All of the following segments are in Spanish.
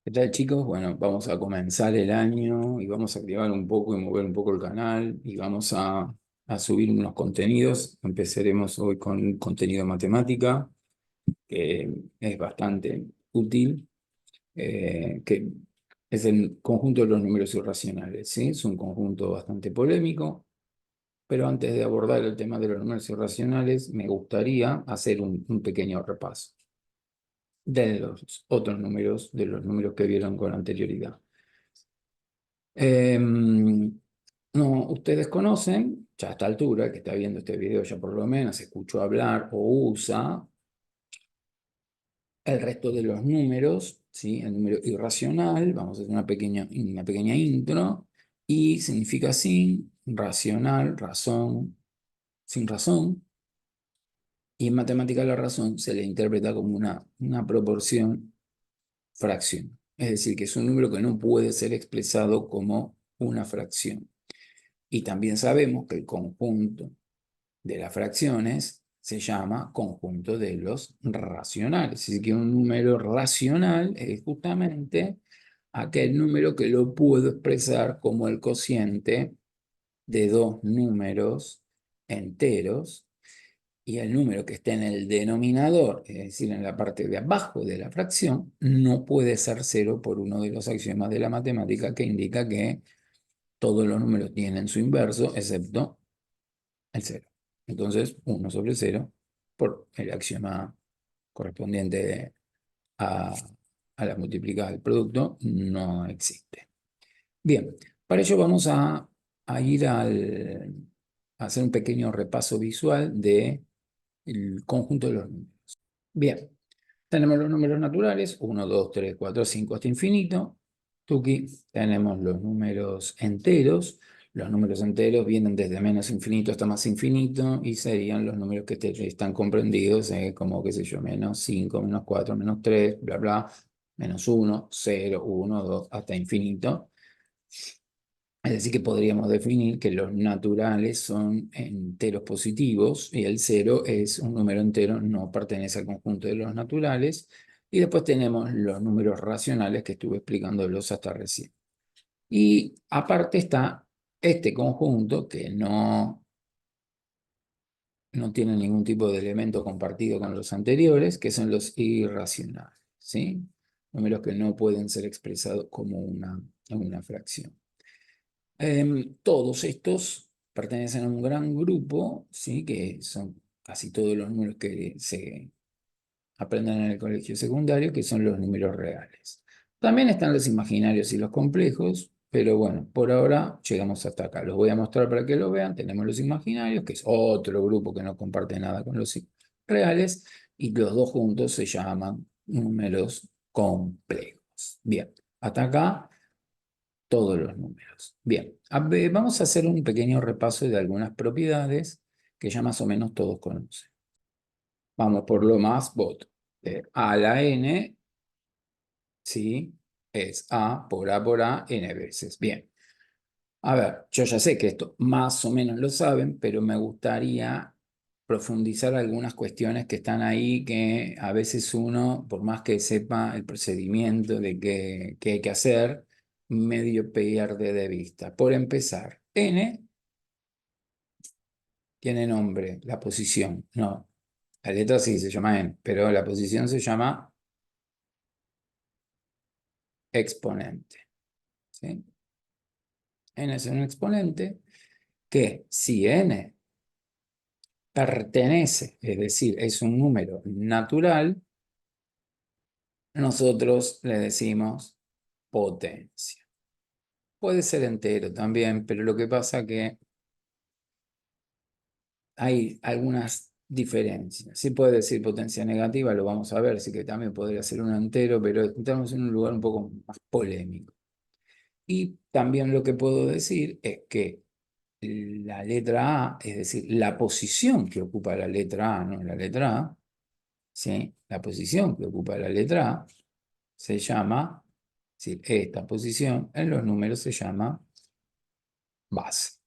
¿Qué tal, chicos? Bueno, vamos a comenzar el año y vamos a activar un poco y mover un poco el canal y vamos a subir unos contenidos. Empezaremos hoy con contenido de matemática, que es bastante útil, que es el conjunto de los números irracionales, ¿sí? Es un conjunto bastante polémico, pero antes de abordar el tema de los números irracionales, me gustaría hacer un pequeño repaso de los otros números, de los números que vieron con anterioridad. No, ustedes conocen, ya a esta altura, que está viendo este video ya por lo menos, escuchó hablar o usa el resto de los números, ¿sí? El número irracional, vamos a hacer una pequeña intro, y significa sin, racional, razón, sin razón, y en matemática la razón se le interpreta como una proporción fracción, es decir, que es un número que no puede ser expresado como una fracción. Y también sabemos que el conjunto de las fracciones se llama conjunto de los racionales. Así que un número racional es justamente aquel número que lo puedo expresar como el cociente de dos números enteros, y el número que esté en el denominador, es decir, en la parte de abajo de la fracción, no puede ser cero por uno de los axiomas de la matemática que indica que todos los números tienen su inverso, excepto el cero. Entonces, 1/0 por el axioma correspondiente a, a la múltiplicas del producto no existe. Bien, para ello vamos a ir a hacer un pequeño repaso visual del conjunto de los números. Bien, tenemos los números naturales, 1, 2, 3, 4, 5 hasta infinito. Tuki, tenemos los números enteros. Los números enteros vienen desde menos infinito hasta más infinito y serían los números que están comprendidos como, qué sé yo, menos 5, menos 4, menos 3, bla, bla, menos 1, 0, 1, 2, hasta infinito. Es decir, que podríamos definir que los naturales son enteros positivos y el cero es un número entero, no pertenece al conjunto de los naturales. Y después tenemos los números racionales que estuve explicándolos hasta recién. Y aparte está este conjunto que no tiene ningún tipo de elemento compartido con los anteriores, que son los irracionales, ¿sí? Números que no pueden ser expresados como una fracción. Todos estos pertenecen a un gran grupo, ¿sí? Que son casi todos los números que se aprenden en el colegio secundario, que son los números reales. También están los imaginarios y los complejos, pero bueno, por ahora llegamos hasta acá. Los voy a mostrar para que lo vean. Tenemos los imaginarios, que es otro grupo que no comparte nada con los reales, y los dos juntos se llaman números complejos. Bien, hasta acá todos los números. Bien, vamos a hacer un pequeño repaso de algunas propiedades que ya más o menos todos conocen. Vamos por lo más voto. A a la n, ¿sí? Es A por A n veces. Bien. A ver, yo ya sé que esto más o menos lo saben, pero me gustaría profundizar algunas cuestiones que están ahí que a veces uno, por más que sepa el procedimiento de qué hay que hacer, medio pierde de vista. Por empezar, n tiene nombre, la posición. No, la letra sí se llama n, pero la posición se llama exponente, ¿sí? N es un exponente que si n pertenece, es decir, es un número natural, nosotros le decimos potencia. Puede ser entero también, pero lo que pasa es que hay algunas diferencias. Si puede decir potencia negativa, lo vamos a ver, así que también podría ser un entero, pero estamos en un lugar un poco más polémico. Y también lo que puedo decir es que la letra A, es decir, la posición que ocupa la letra A, no la letra A, ¿sí? La posición que ocupa la letra A se llama, es decir, esta posición en los números se llama base.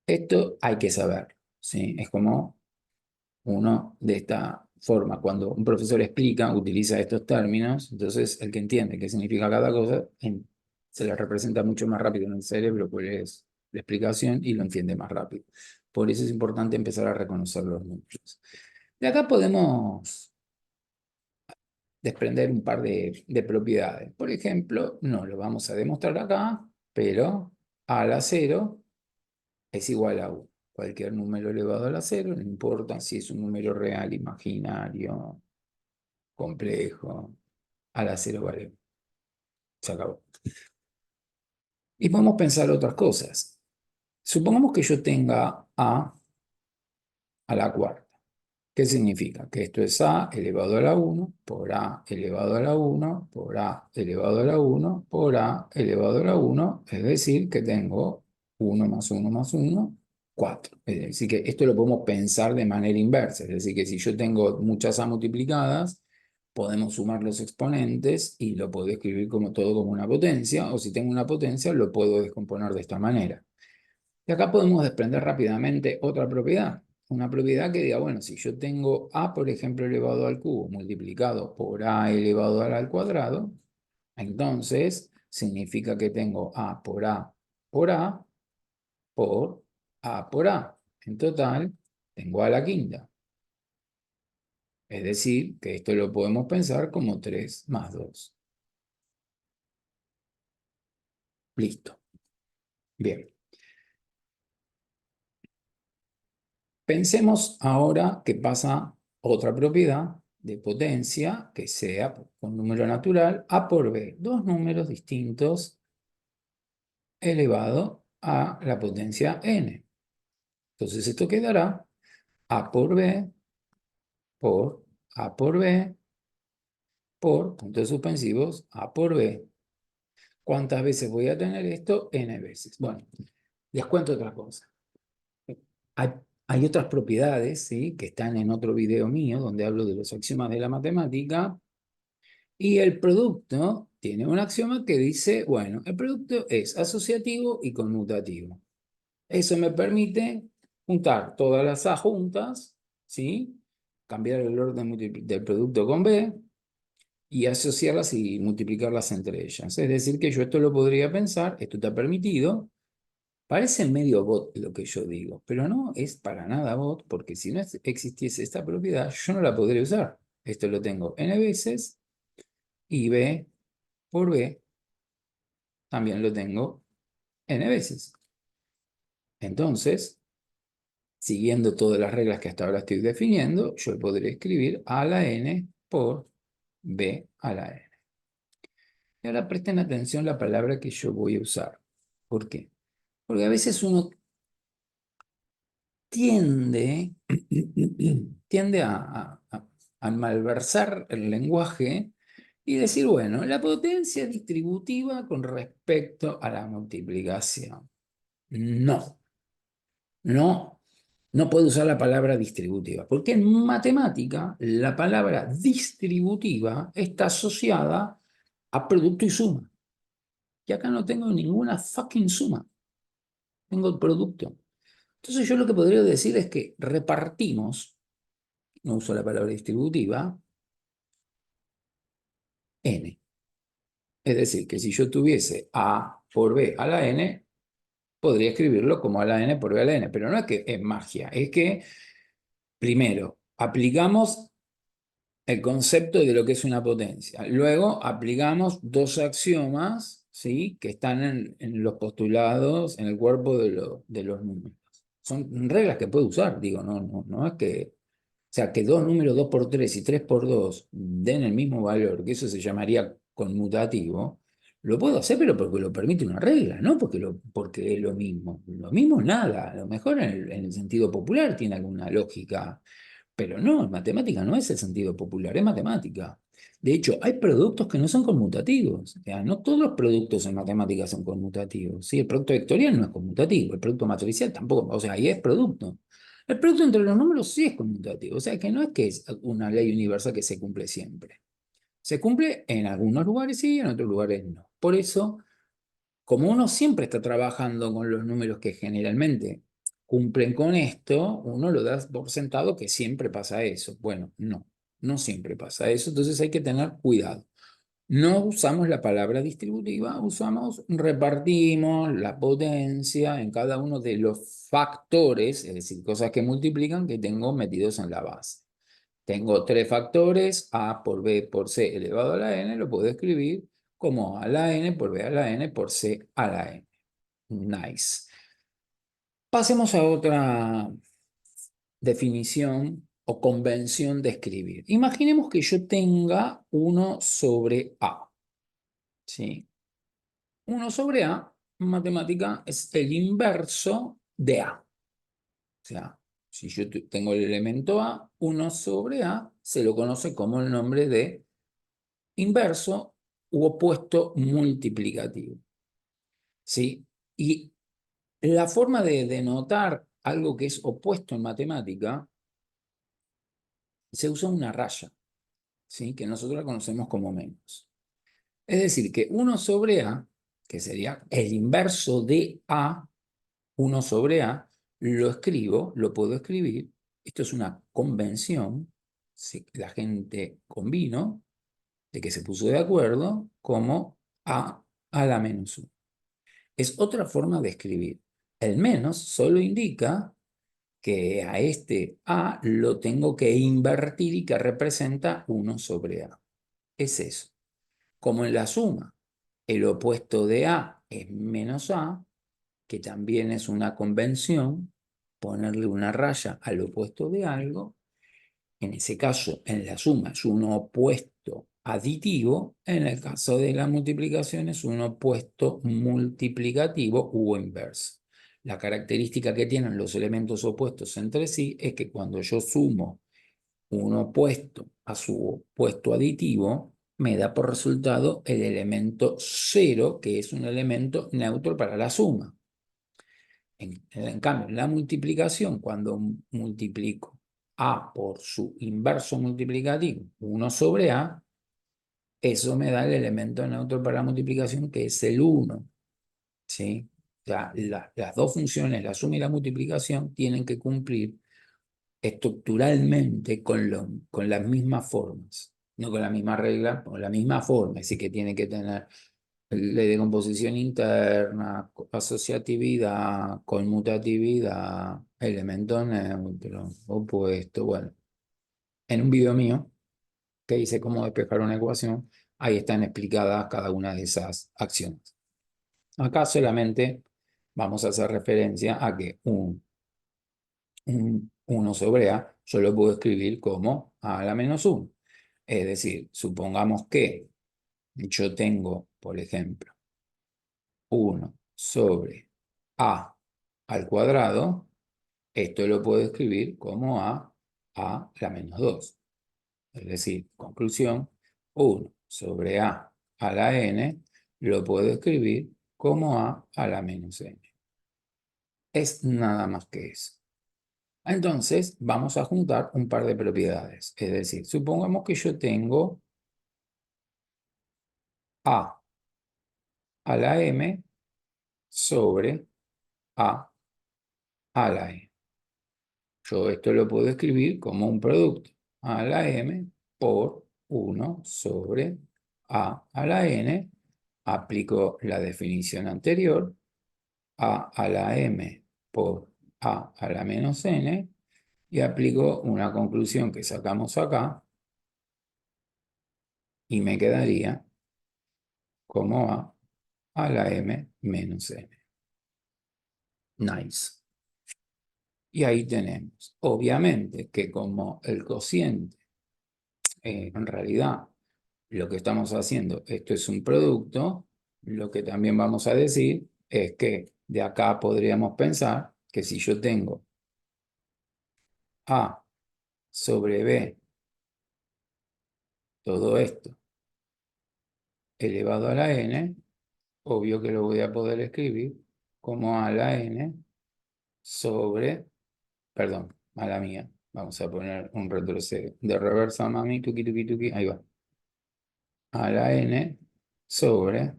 Esto hay que saber, ¿sí? Es como uno de forma, cuando un profesor explica, utiliza estos términos, entonces el que entiende qué significa cada cosa, se le representa mucho más rápido en el cerebro, pues la explicación y lo entiende más rápido. Por eso es importante empezar a reconocer los números. De acá podemos desprender un par de propiedades. Por ejemplo, no lo vamos a demostrar acá, pero a la 0 es igual a 1. Cualquier número elevado a la 0, no importa si es un número real, imaginario, complejo, a la 0 vale 1. Se acabó. Y podemos pensar otras cosas. Supongamos que yo tenga a la cuarta. ¿Qué significa? Que esto es a elevado a la 1 por a elevado a la 1 por a elevado a la 1 por a elevado a la 1, es decir, que tengo 1 más 1 más 1, 4. Es decir, que esto lo podemos pensar de manera inversa, es decir, que si yo tengo muchas a multiplicadas, podemos sumar los exponentes y lo puedo escribir como todo como una potencia, o si tengo una potencia, lo puedo descomponer de esta manera. Y acá podemos desprender rápidamente otra propiedad. Una propiedad que diga, bueno, si yo tengo a, por ejemplo, elevado al cubo multiplicado por a elevado al cuadrado, entonces significa que tengo a por a por a por a por a. En total, tengo a la quinta. Es decir, que esto lo podemos pensar como 3 más 2. Listo. Bien. Pensemos ahora que pasa otra propiedad de potencia que sea con número natural a por b, dos números distintos elevado a la potencia n. Entonces esto quedará a por b por a por b por puntos suspensivos a por b. ¿Cuántas veces voy a tener esto? N veces. Bueno, les cuento otra cosa. Hay, hay otras propiedades, ¿sí?, que están en otro video mío donde hablo de los axiomas de la matemática. Y el producto tiene un axioma que dice, bueno, el producto es asociativo y conmutativo. Eso me permite juntar todas las A juntas, ¿sí? Cambiar el orden del producto con B y asociarlas y multiplicarlas entre ellas. Es decir, que yo esto lo podría pensar, esto está permitido. Parece medio bot lo que yo digo, pero no es para nada bot, porque si no existiese esta propiedad, yo no la podría usar. Esto lo tengo n veces y B por B también lo tengo n veces. Entonces, siguiendo todas las reglas que hasta ahora estoy definiendo, yo podré escribir a la n por b a la n. Y ahora presten atención a la palabra que yo voy a usar. ¿Por qué? Porque a veces uno tiende, tiende a malversar el lenguaje y decir, bueno, la potencia distributiva con respecto a la multiplicación. No, no, no puedo usar la palabra distributiva, porque en matemática la palabra distributiva está asociada a producto y suma. Y acá no tengo ninguna fucking suma, tengo el producto. Entonces yo lo que podría decir es que repartimos, no uso la palabra distributiva, n. Es decir, que si yo tuviese a por b a la n, podría escribirlo como a la n por b a la n, pero no es que es magia, es que primero aplicamos el concepto de lo que es una potencia. Luego aplicamos dos axiomas, ¿sí?, que están en los postulados, en el cuerpo de los números. Son reglas que puedo usar, digo, no es que... O sea, que dos números 2 por 3 y 3 por 2 den el mismo valor, que eso se llamaría conmutativo, lo puedo hacer, pero porque lo permite una regla, no porque es lo mismo. Lo mismo nada, a lo mejor en el sentido popular tiene alguna lógica, pero no, en matemática no es el sentido popular, es matemática. De hecho, hay productos que no son conmutativos. O sea, no todos los productos en matemáticas son conmutativos. ¿Sí? El producto vectorial no es conmutativo, el producto matricial tampoco, o sea, ahí es producto. El producto entre los números sí es conmutativo, o sea, que no es que es una ley universal que se cumple siempre. Se cumple en algunos lugares sí, en otros lugares no. Por eso, como uno siempre está trabajando con los números que generalmente cumplen con esto, uno lo da por sentado que siempre pasa eso. Bueno, no. No siempre pasa eso, entonces hay que tener cuidado. No usamos la palabra distributiva, repartimos la potencia en cada uno de los factores, es decir, cosas que multiplican que tengo metidos en la base. Tengo tres factores, a por b por c elevado a la n, lo puedo escribir como a la n por b a la n por c a la n. Nice. Pasemos a otra definición o convención de escribir. Imaginemos que yo tenga 1 sobre a, ¿sí? 1 sobre a, en matemática, es el inverso de a. O sea, si yo tengo el elemento a, 1 sobre a, se lo conoce como el nombre de inverso u opuesto multiplicativo, ¿sí? Y la forma de denotar algo que es opuesto en matemática, se usa una raya, ¿sí? Que nosotros la conocemos como menos. Es decir, que 1 sobre a, que sería el inverso de a, 1 sobre a, lo puedo escribir, esto es una convención, la gente convino, de que se puso de acuerdo, como a la menos 1. Es otra forma de escribir. El menos solo indica que a este a lo tengo que invertir y que representa 1 sobre a. Es eso. Como en la suma, el opuesto de a es menos a, que también es una convención, ponerle una raya al opuesto de algo. En ese caso, en la suma es un opuesto aditivo, en el caso de la multiplicación es un opuesto multiplicativo u inverso. La característica que tienen los elementos opuestos entre sí es que cuando yo sumo un opuesto a su opuesto aditivo, me da por resultado el elemento cero, que es un elemento neutro para la suma. En cambio, en la multiplicación, cuando multiplico a por su inverso multiplicativo, 1 sobre a, eso me da el elemento neutro para la multiplicación, que es el 1. ¿Sí? O sea, las dos funciones, la suma y la multiplicación, tienen que cumplir estructuralmente con las mismas formas, no con la misma regla, con la misma forma, así que tiene que tener ley de composición interna, asociatividad, conmutatividad, elemento neutro, opuesto. Bueno, en un video mío que dice cómo despejar una ecuación, ahí están explicadas cada una de esas acciones. Acá solamente vamos a hacer referencia a que un 1 sobre a yo lo puedo escribir como a la menos 1. Es decir, supongamos que yo tengo, por ejemplo, 1 sobre a al cuadrado, esto lo puedo escribir como a la menos 2. Es decir, conclusión, 1 sobre a la n lo puedo escribir como a la menos n. Es nada más que eso. Entonces, vamos a juntar un par de propiedades. Es decir, supongamos que yo tengo a la m sobre a la n. Yo esto lo puedo escribir como un producto a la m por 1 sobre a la n. Aplico la definición anterior, a la m por a la menos n, y aplico una conclusión que sacamos acá, y me quedaría como a la m menos n. Nice. Y ahí tenemos, obviamente, que como el cociente, en realidad, lo que estamos haciendo, esto es un producto, lo que también vamos a decir es que de acá podríamos pensar que si yo tengo a sobre b, todo esto elevado a la n, obvio que lo voy a poder escribir como a la n sobre, perdón, a la mía. Vamos a poner un retroceso de reversa, mami, tuki, tuki, tuki, ahí va. A la n sobre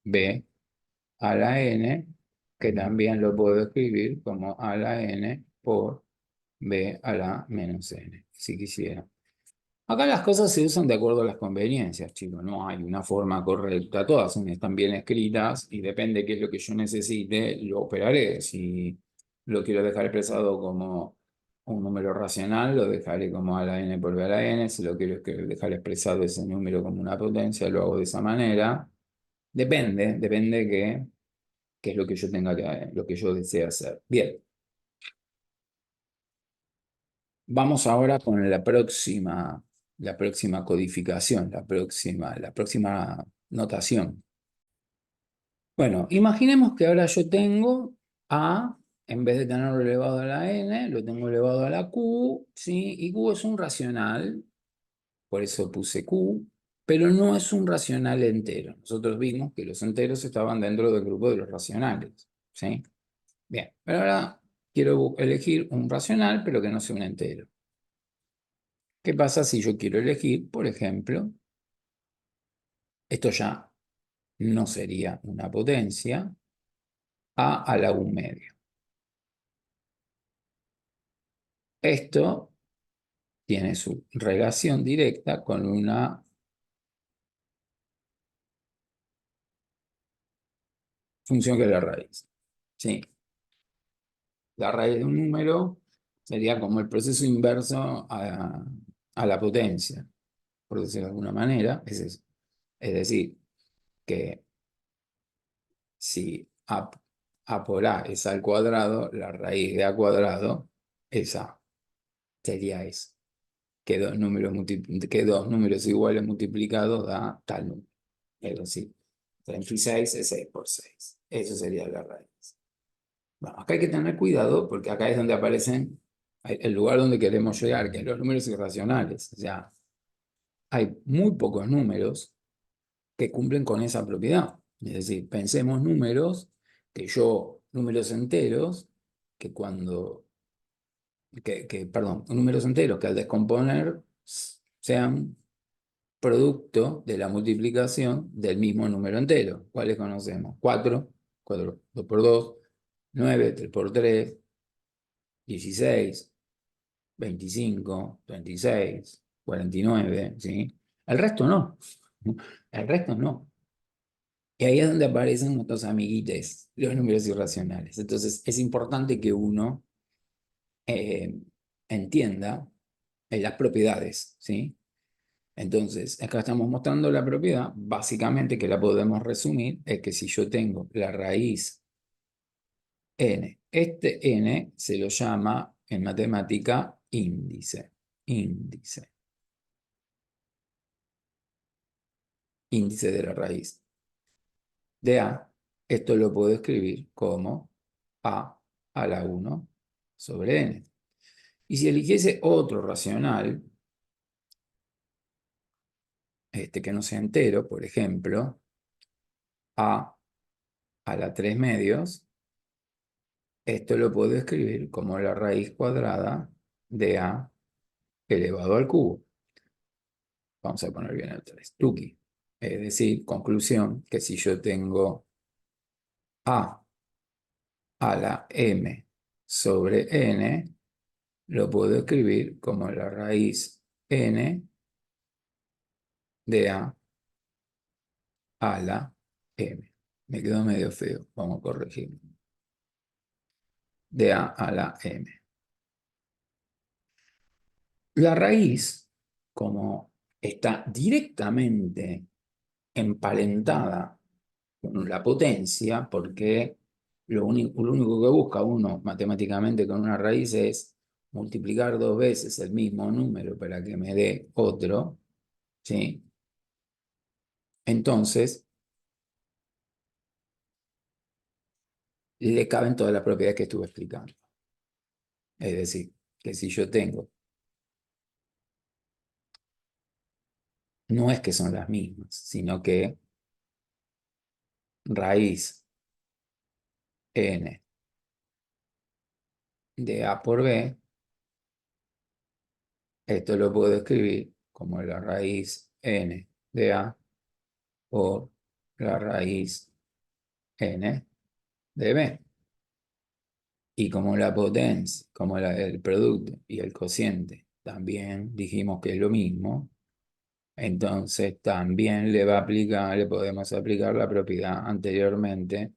b a la n, que también lo puedo escribir como a la n por b a la menos n, si quisiera. Acá las cosas se usan de acuerdo a las conveniencias, chicos. No hay una forma correcta. Todas están bien escritas y depende de qué es lo que yo necesite, lo operaré. Si lo quiero dejar expresado como un número racional, lo dejaré como a la n por b a la n. Si lo quiero dejar expresado ese número como una potencia, lo hago de esa manera. Depende qué es lo que yo tenga lo que yo desee hacer. Bien, vamos ahora con la próxima codificación, la próxima notación. Bueno, imaginemos que ahora yo tengo A, en vez de tenerlo elevado a la N, lo tengo elevado a la Q, ¿sí? Y Q es un racional, por eso puse Q, pero no es un racional entero. Nosotros vimos que los enteros estaban dentro del grupo de los racionales, ¿sí? Bien, pero ahora quiero elegir un racional, pero que no sea un entero. ¿Qué pasa si yo quiero elegir, por ejemplo, esto ya no sería una potencia, a la 1 medio? Esto tiene su relación directa con una función que es la raíz. ¿Sí? La raíz de un número sería como el proceso inverso a la potencia, por decirlo de alguna manera. Es eso. Es decir, que si a por a es al cuadrado, la raíz de a cuadrado es a. Sería eso. Que dos números iguales multiplicados da tal número. Es decir, 36 es 6 por 6. Eso sería la raíz. Bueno, acá hay que tener cuidado porque acá es donde aparecen el lugar donde queremos llegar, que es los números irracionales. O sea, hay muy pocos números que cumplen con esa propiedad. Es decir, pensemos números enteros, que cuando, perdón, números enteros que al descomponer sean producto de la multiplicación del mismo número entero. ¿Cuáles conocemos? 4, 2 por 2, 9, 3 por 3, 16, 25, 36, 49, ¿sí? El resto no. El resto no. Y ahí es donde aparecen nuestros amiguites, los números irracionales. Entonces, es importante que uno eh, entienda las propiedades, ¿sí? Entonces, acá estamos mostrando la propiedad, básicamente que la podemos resumir, es que si yo tengo la raíz n, este n se lo llama en matemática índice, índice, índice de la raíz de a, esto lo puedo escribir como a la 1 sobre n. Y si eligiese otro racional, que no sea entero, por ejemplo, a la 3 medios, esto lo puedo escribir como la raíz cuadrada de a elevado al cubo. Vamos a poner bien el 3. Tuki. Es decir, conclusión, que si yo tengo a la m sobre n, lo puedo escribir como la raíz n de a la m. Me quedó medio feo, vamos a corregir. De a la m. La raíz, como está directamente emparentada con la potencia, porque lo único que busca uno matemáticamente con una raíz es multiplicar dos veces el mismo número para que me dé otro, ¿sí? Entonces, le caben todas las propiedades que estuve explicando. Es decir, que si yo tengo, no es que son las mismas, sino que raíz n de a por b, esto lo puedo escribir como la raíz n de a por la raíz n de b. Y como la potencia, como el producto y el cociente también dijimos que es lo mismo. Entonces también le podemos aplicar la propiedad anteriormente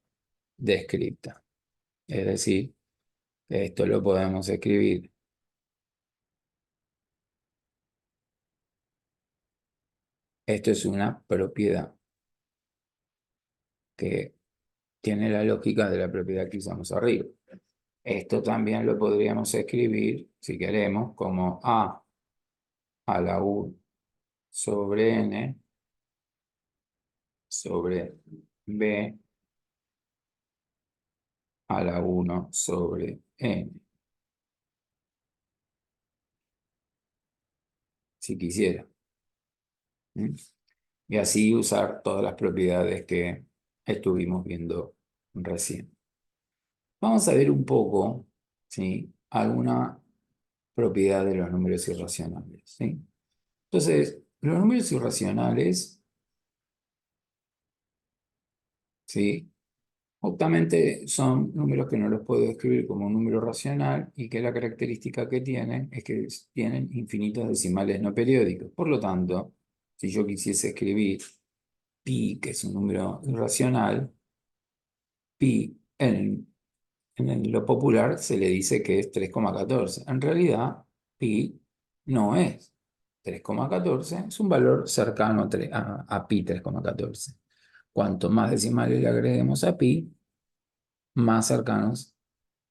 descrita. Es decir, esto lo podemos escribir. Esto es una propiedad que tiene la lógica de la propiedad que usamos arriba. Esto también lo podríamos escribir, si queremos, como a la U sobre N sobre B a la 1 sobre N, si quisiera. ¿Mm? Y así usar todas las propiedades que estuvimos viendo recién. Vamos a ver un poco, ¿sí?, alguna propiedad de los números irracionales, ¿sí? Entonces, los números irracionales, ¿sí?, justamente son números que no los puedo escribir como un número racional y que la característica que tienen es que tienen infinitos decimales no periódicos. Por lo tanto, si yo quisiese escribir pi, que es un número irracional, pi en lo popular se le dice que es 3,14. En realidad, pi no es 3,14, es un valor cercano a pi 3,14. Cuanto más decimales le agreguemos a pi, más cercanos,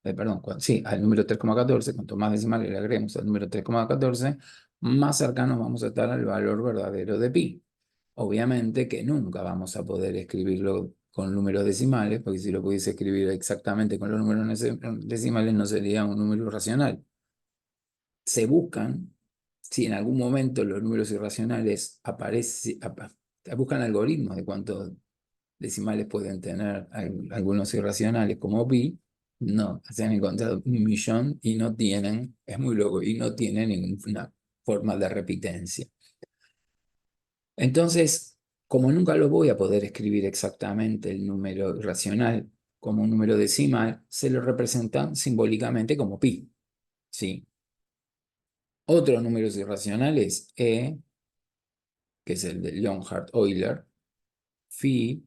perdón, sí, al número 3,14, cuanto más decimales le agreguemos al número 3,14, más cercanos vamos a estar al valor verdadero de pi. Obviamente que nunca vamos a poder escribirlo con números decimales, porque si lo pudiese escribir exactamente con los números decimales no sería un número racional. Se buscan, si en algún momento los números irracionales buscan algoritmos de cuántos decimales pueden tener algunos irracionales como pi, no, se han encontrado 1.000.000 y no tienen, es muy loco, y no tienen ninguna forma de repitencia. Entonces, como nunca lo voy a poder escribir exactamente el número irracional como un número decimal, se lo representan simbólicamente como pi, ¿sí? Otros números irracionales, que es el de Leonhard-Euler, phi,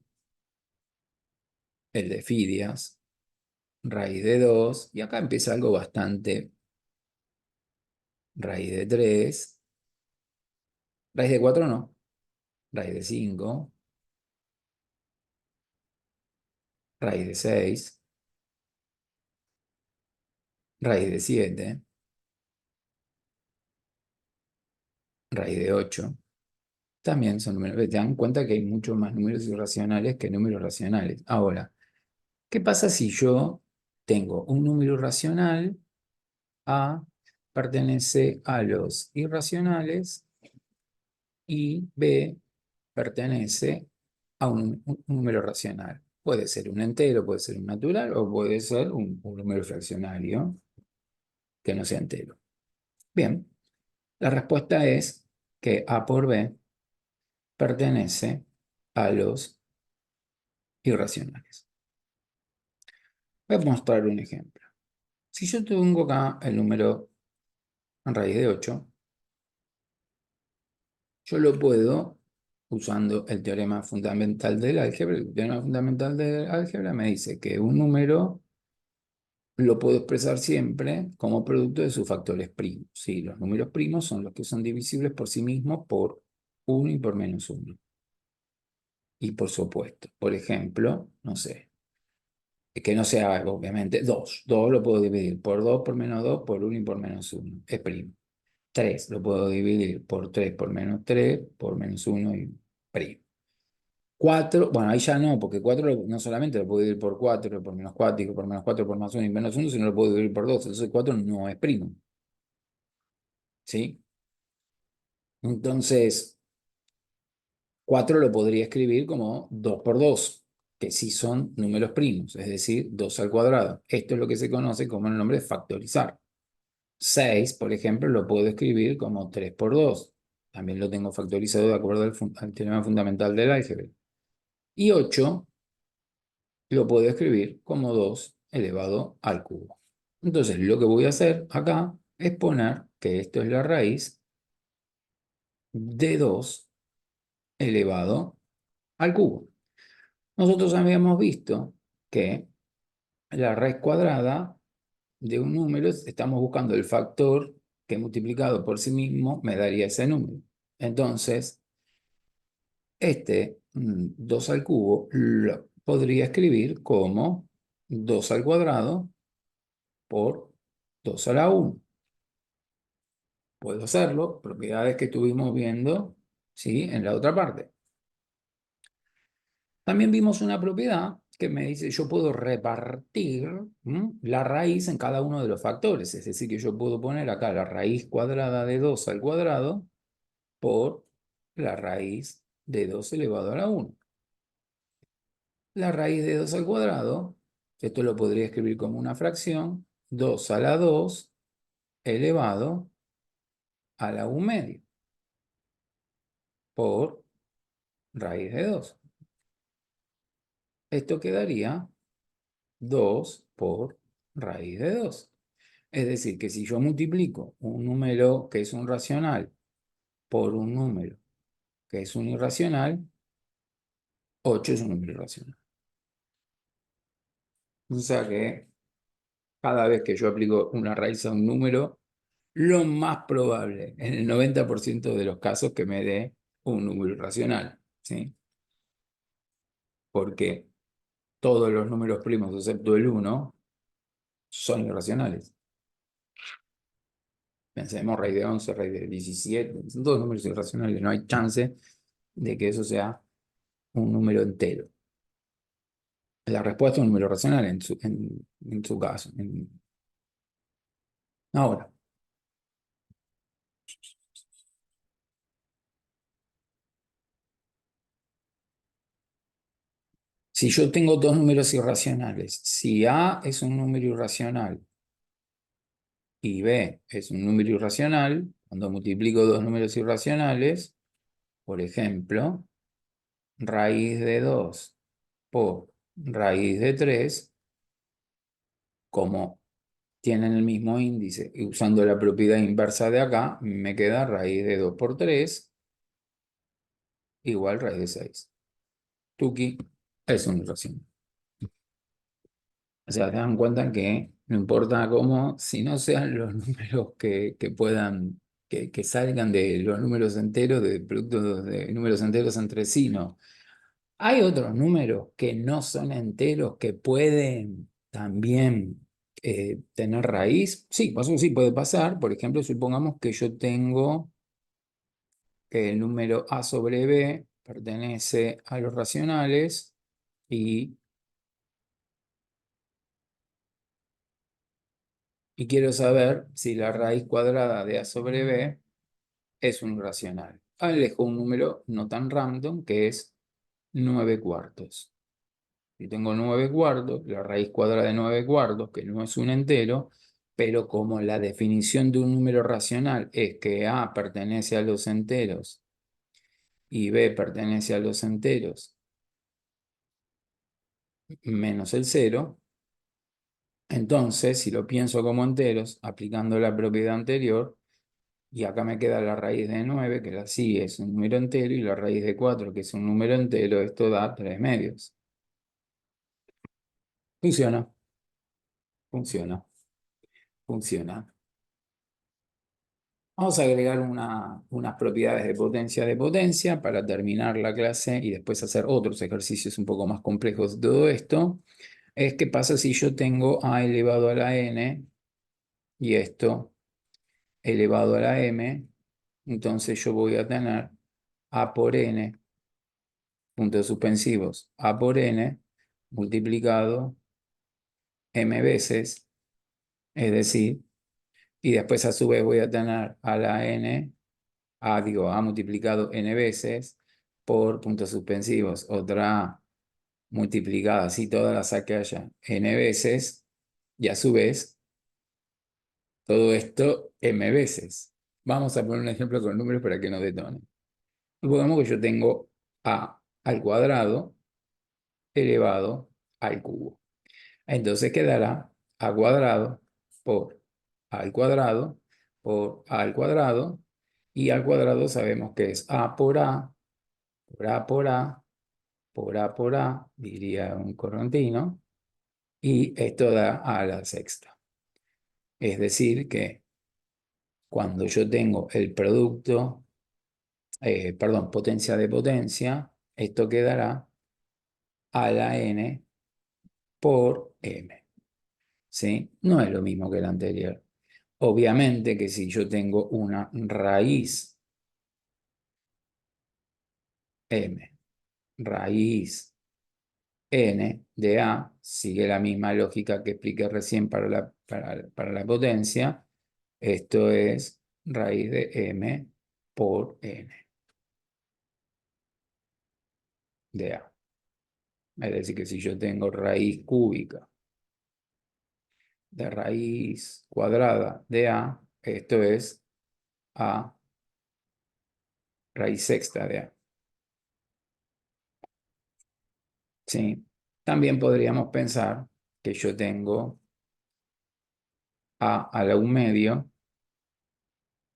el de Fidias, raíz de 2, y acá empieza algo bastante, raíz de 3, raíz de 4 no, raíz de 5, raíz de 6, raíz de 7, raíz de 8. También son números. Te dan cuenta que hay muchos más números irracionales que números racionales. Ahora, ¿qué pasa si yo tengo un número irracional A pertenece a los irracionales y B pertenece a un número racional? Puede ser un entero, puede ser un natural o puede ser un número fraccionario que no sea entero. Bien, la respuesta es que A por B pertenece a los irracionales. Voy a mostrar un ejemplo. Si yo tengo acá el número en raíz de 8, yo lo puedo, usando el teorema fundamental del álgebra. El teorema fundamental del álgebra me dice que un número lo puedo expresar siempre como producto de sus factores primos. Sí, los números primos son los que son divisibles por sí mismos por 1 y por -1. Y por supuesto, por ejemplo, no sé, que no sea obviamente 2. 2 lo puedo dividir por 2 por -2 por 1 y por -1. Es primo. 3 lo puedo dividir por 3 por -3 por -1 y primo. 4, bueno, ahí ya no, porque 4 no solamente lo puedo dividir por 4, por -4, y por -4, por +1 y -1, sino lo puedo dividir por 2. Entonces 4 no es primo. ¿Sí? Entonces, 4 lo podría escribir como 2 por 2, que sí son números primos, es decir, 2 al cuadrado. Esto es lo que se conoce como el nombre de factorizar. 6, por ejemplo, lo puedo escribir como 3 por 2. También lo tengo factorizado de acuerdo al teorema fundamental del álgebra. Y 8 lo puedo escribir como 2 elevado al cubo. Entonces, lo que voy a hacer acá es poner que esto es la raíz de 2 elevado al cubo. Nosotros habíamos visto que la raíz cuadrada de un número, estamos buscando el factor que multiplicado por sí mismo me daría ese número. Entonces, 2 al cubo lo podría escribir como 2 al cuadrado por 2 a la 1. Puedo hacerlo, propiedades que estuvimos viendo, ¿sí? En la otra parte. También vimos una propiedad que me dice yo puedo repartir la raíz en cada uno de los factores. Es decir, que yo puedo poner acá la raíz cuadrada de 2 al cuadrado por la raíz de 2 elevado a la 1. La raíz de 2 al cuadrado, esto lo podría escribir como una fracción, 2 a la 2 elevado a la 1 medio por raíz de 2. Esto quedaría 2 por raíz de 2. Es decir, que si yo multiplico un número que es un racional por un número que es un irracional, 8 es un número irracional. O sea que cada vez que yo aplico una raíz a un número, lo más probable, en el 90% de los casos, que me dé un número irracional, ¿sí? Porque todos los números primos, excepto el 1, son irracionales. Pensemos raíz de 11, raíz de 17, son todos números irracionales, no hay chance de que eso sea un número entero. La respuesta es un número racional en su caso. Ahora, si yo tengo dos números irracionales, si A es un número irracional y B es un número irracional, cuando multiplico dos números irracionales, por ejemplo, raíz de 2 por raíz de 3, como tienen el mismo índice y usando la propiedad inversa de acá, me queda raíz de 2 por 3 igual raíz de 6. Tuki es un irracional. O sea, te dan cuenta que no importa cómo, si no sean los números que puedan, que salgan de los números enteros, de productos de números enteros entre sí, no. Hay otros números que no son enteros, que pueden también tener raíz. Sí, eso sí puede pasar. Por ejemplo, supongamos que yo tengo que el número A sobre B pertenece a los racionales y quiero saber si la raíz cuadrada de A sobre B es un irracional. Alejo un número no tan random que es 9 cuartos. Si tengo 9 cuartos, la raíz cuadrada de 9 cuartos, que no es un entero, pero como la definición de un número racional es que A pertenece a los enteros y B pertenece a los enteros menos el cero, entonces si lo pienso como enteros, aplicando la propiedad anterior, y acá me queda la raíz de 9, que la sí es un número entero, y la raíz de 4, que es un número entero, esto da 3 medios. Funciona, funciona, funciona. Vamos a agregar unas propiedades de potencia para terminar la clase y después hacer otros ejercicios un poco más complejos de todo esto. Es qué pasa si yo tengo a elevado a la n y esto elevado a la m. Entonces yo voy a tener a por n, puntos suspensivos, a por n multiplicado m veces, es decir, y después a su vez voy a tener a la n, a multiplicado n veces por puntos suspensivos, otra a multiplicada, así todas las saqué allá, n veces, y a su vez todo esto m veces. Vamos a poner un ejemplo con números para que no detonen. Supongamos que yo tengo a al cuadrado elevado al cubo. Entonces quedará a cuadrado por a al cuadrado por A al cuadrado, y al cuadrado sabemos que es A por A, por A por A, por A por A, diría un correntino, y esto da A a la sexta. Es decir, que cuando yo tengo el producto, perdón, potencia de potencia, esto quedará a la n por m, ¿sí? No es lo mismo que el anterior. Obviamente que si yo tengo una raíz m, raíz n de a, sigue la misma lógica que expliqué recién para la potencia. Esto es raíz de m por n de a. Es decir, que si yo tengo raíz cúbica de raíz cuadrada de a, esto es a raíz sexta de a. ¿Sí? También podríamos pensar que yo tengo a la 1/2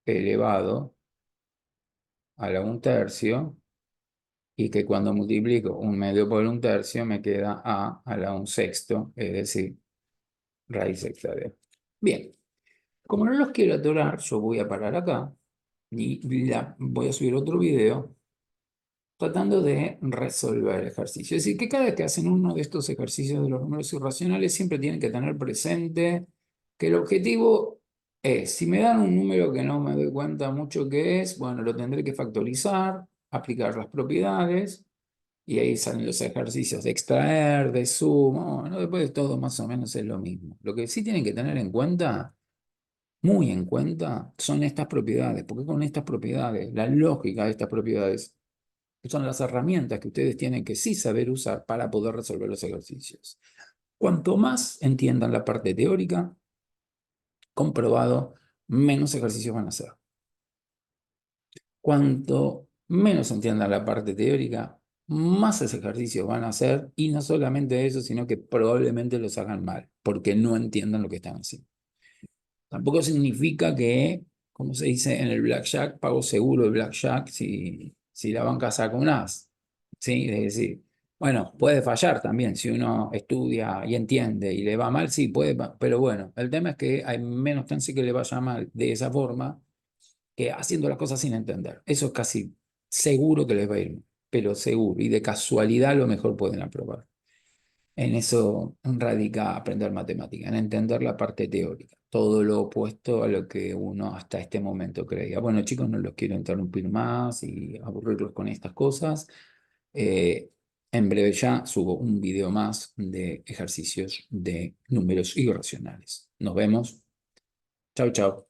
elevado a la 1/3, y que cuando multiplico 1/2 por 1/3 me queda a la 1/6, es decir, raíz sexta de a. Bien, como no los quiero atorar, yo voy a parar acá y voy a subir otro video tratando de resolver el ejercicio. Es decir, que cada vez que hacen uno de estos ejercicios de los números irracionales, siempre tienen que tener presente que el objetivo es, si me dan un número que no me doy cuenta mucho qué es, bueno, lo tendré que factorizar, aplicar las propiedades, y ahí salen los ejercicios de extraer, de suma, bueno, después de todo más o menos es lo mismo. Lo que sí tienen que tener en cuenta, muy en cuenta, son estas propiedades, porque con estas propiedades, la lógica de estas propiedades, son las herramientas que ustedes tienen que sí saber usar para poder resolver los ejercicios. Cuanto más entiendan la parte teórica, comprobado, menos ejercicios van a hacer. Cuanto menos entiendan la parte teórica, más ejercicios van a hacer, y no solamente eso, sino que probablemente los hagan mal, porque no entiendan lo que están haciendo. Tampoco significa que, como se dice en el blackjack, pago seguro el blackjack si la banca saca un as. ¿Sí? Es decir, bueno, puede fallar también. Si uno estudia y entiende y le va mal, sí, puede, pero bueno, el tema es que hay menos chance que le vaya mal de esa forma que haciendo las cosas sin entender. Eso es casi seguro que les va a ir mal, pero seguro. Y de casualidad a lo mejor pueden aprobar. En eso radica aprender matemática, en entender la parte teórica, todo lo opuesto a lo que uno hasta este momento creía. Bueno, chicos, no los quiero interrumpir más y aburrirlos con estas cosas. Eh, en breve ya subo un video más de ejercicios de números irracionales. Nos vemos. Chau, chau.